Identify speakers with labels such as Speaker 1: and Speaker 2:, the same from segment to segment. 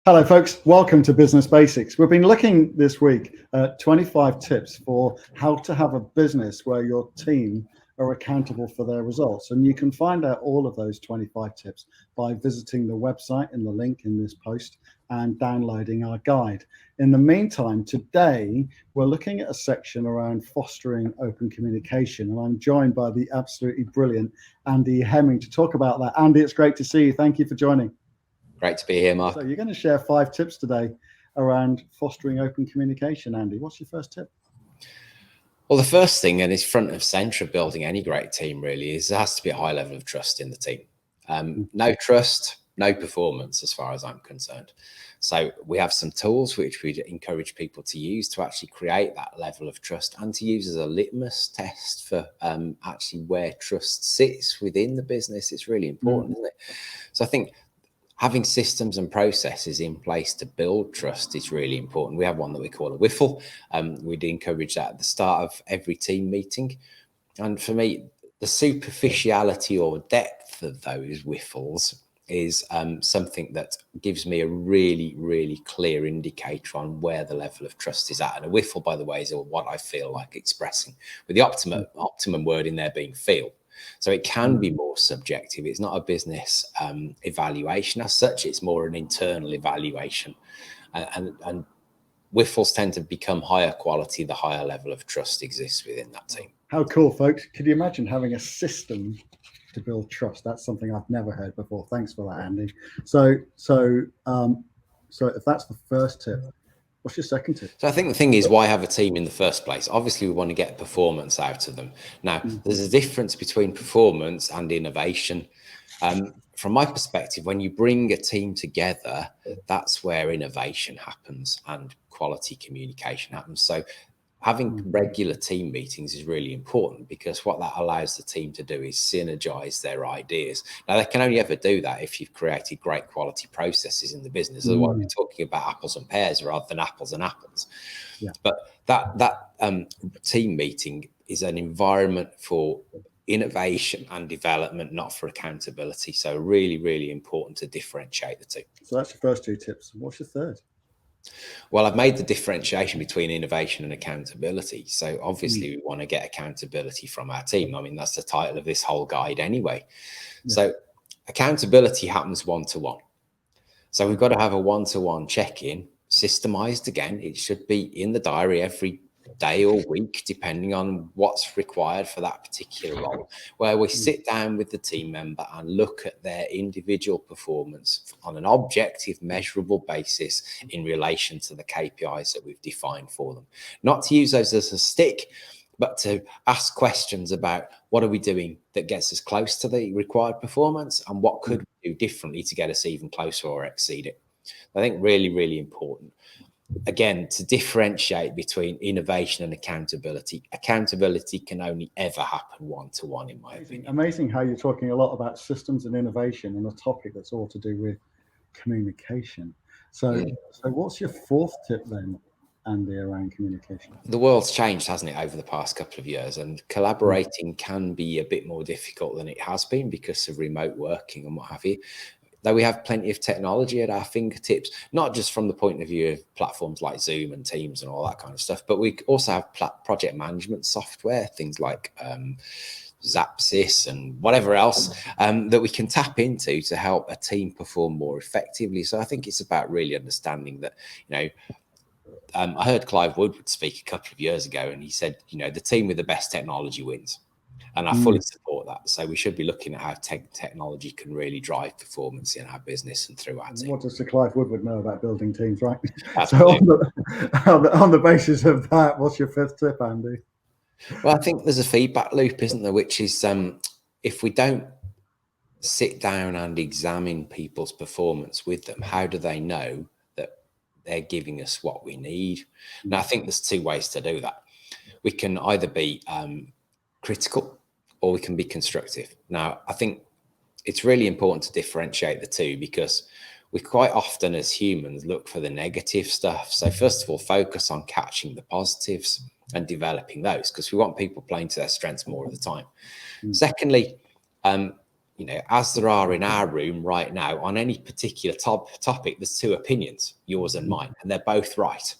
Speaker 1: Hello, folks. Welcome to Business Basics. We've been looking this week at 25 tips for how to have a business where your team are accountable for their results. And you can find out all of those 25 tips by visiting the website in the link in this post and downloading our guide. In the meantime, today we're looking at a section around fostering open communication. And I'm joined by the absolutely brilliant Andy Hemming to talk about that. Andy, it's great to see you. Thank you for joining.
Speaker 2: Great to be here, Mark.
Speaker 1: So you're going to share 5 tips today around fostering open communication, Andy. What's your first tip?
Speaker 2: Well, the first thing, and it's front of centre of building any great team really, is there has to be a high level of trust in the team. No trust, no performance as far as I'm concerned. So we have some tools which we encourage people to use to actually create that level of trust and to use as a litmus test for actually where trust sits within the business. It's really important, isn't it? So I think having systems and processes in place to build trust is really important. We have one that we call a WIFL. We'd encourage that at the start of every team meeting. And for me, the superficiality or depth of those WIFLs is something that gives me a really, really clear indicator on where the level of trust is at. And a WIFL, by the way, is what I feel like expressing, with the optimum word in there being feel. So it can be more subjective. It's not a business evaluation as such. It's more an internal evaluation. And WIFLs tend to become higher quality the higher level of trust exists within that team.
Speaker 1: How cool, folks. Could you imagine having a system to build trust? That's something I've never heard before. Thanks for that, Andy. So if that's the first tip, what's your second tip?
Speaker 2: So I think the thing is, why have a team in the first place? Obviously, we want to get performance out of them. Now, there's a difference between performance and innovation. From my perspective, when you bring a team together, that's where innovation happens and quality communication happens. So having regular team meetings is really important, because what that allows the team to do is synergize their ideas. Now, they can only ever do that if you've created great quality processes in the business. Otherwise, we're talking about apples and pears rather than apples and apples. Yeah. But that team meeting is an environment for innovation and development, not for accountability. So really, really important to differentiate the two.
Speaker 1: So that's your first 2 tips. What's your third?
Speaker 2: Well, I've made the differentiation between innovation and accountability. So obviously we want to get accountability from our team. I mean, that's the title of this whole guide anyway. Yeah. So accountability happens one-to-one. So we've got to have a one-to-one check-in, systemized again. It should be in the diary every day or week, depending on what's required for that particular role, where we sit down with the team member and look at their individual performance on an objective, measurable basis in relation to the KPIs that we've defined for them. Not to use those as a stick, but to ask questions about what are we doing that gets us close to the required performance, and what could we do differently to get us even closer or exceed it. I think really, really important. Again, to differentiate between innovation and accountability. Accountability can only ever happen one-to-one, in my opinion.
Speaker 1: Amazing how you're talking a lot about systems and innovation and a topic that's all to do with communication. So what's your fourth tip then, Andy, around communication?
Speaker 2: The world's changed, hasn't it, over the past couple of years, and collaborating can be a bit more difficult than it has been because of remote working and what have you. Though we have plenty of technology at our fingertips, not just from the point of view of platforms like Zoom and Teams and all that kind of stuff, but we also have project management software, things like Zapsys and whatever else that we can tap into to help a team perform more effectively. So I think it's about really understanding that, I heard Clive Woodward speak a couple of years ago, and he said, the team with the best technology wins. And I fully support that. So we should be looking at how technology can really drive performance in our business and through our team.
Speaker 1: What does Sir Clive Woodward know about building teams, right? So on the basis of that, what's your fifth tip, Andy?
Speaker 2: Well, I think there's a feedback loop, isn't there? Which is if we don't sit down and examine people's performance with them, how do they know that they're giving us what we need? Now, I think there's 2 ways to do that. We can either be critical, or we can be constructive. Now, I think it's really important to differentiate the 2, because we quite often as humans look for the negative stuff. So first of all, focus on catching the positives and developing those, because we want people playing to their strengths more of the time. Secondly, as there are in our room right now, on any particular topic, there's two opinions, yours and mine, and they're both right.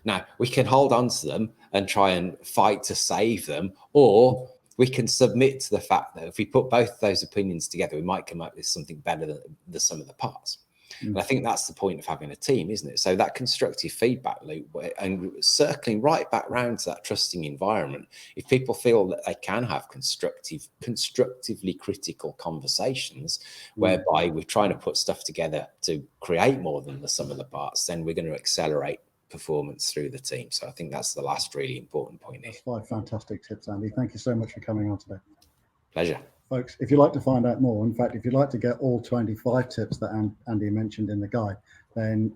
Speaker 2: Now, we can hold on to them and try and fight to save them, or we can submit to the fact that if we put both those opinions together, we might come up with something better than the sum of the parts. And I think that's the point of having a team, isn't it? So that constructive feedback loop and circling right back round to that trusting environment, if people feel that they can have constructively critical conversations whereby we're trying to put stuff together to create more than the sum of the parts, then we're going to accelerate performance through the team. So I think that's the last really important point here.
Speaker 1: That's 5 fantastic tips, Andy. Thank you so much for coming on today.
Speaker 2: Pleasure.
Speaker 1: Folks, if you'd like to find out more, in fact, if you'd like to get all 25 tips that Andy mentioned in the guide, then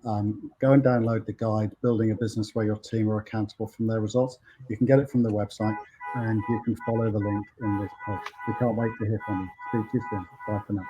Speaker 1: go and download the guide, Building a Business Where Your Team Are Accountable from Their Results. You can get it from the website, and you can follow the link in this post. We can't wait to hear from you. Speak to you soon. Bye for now.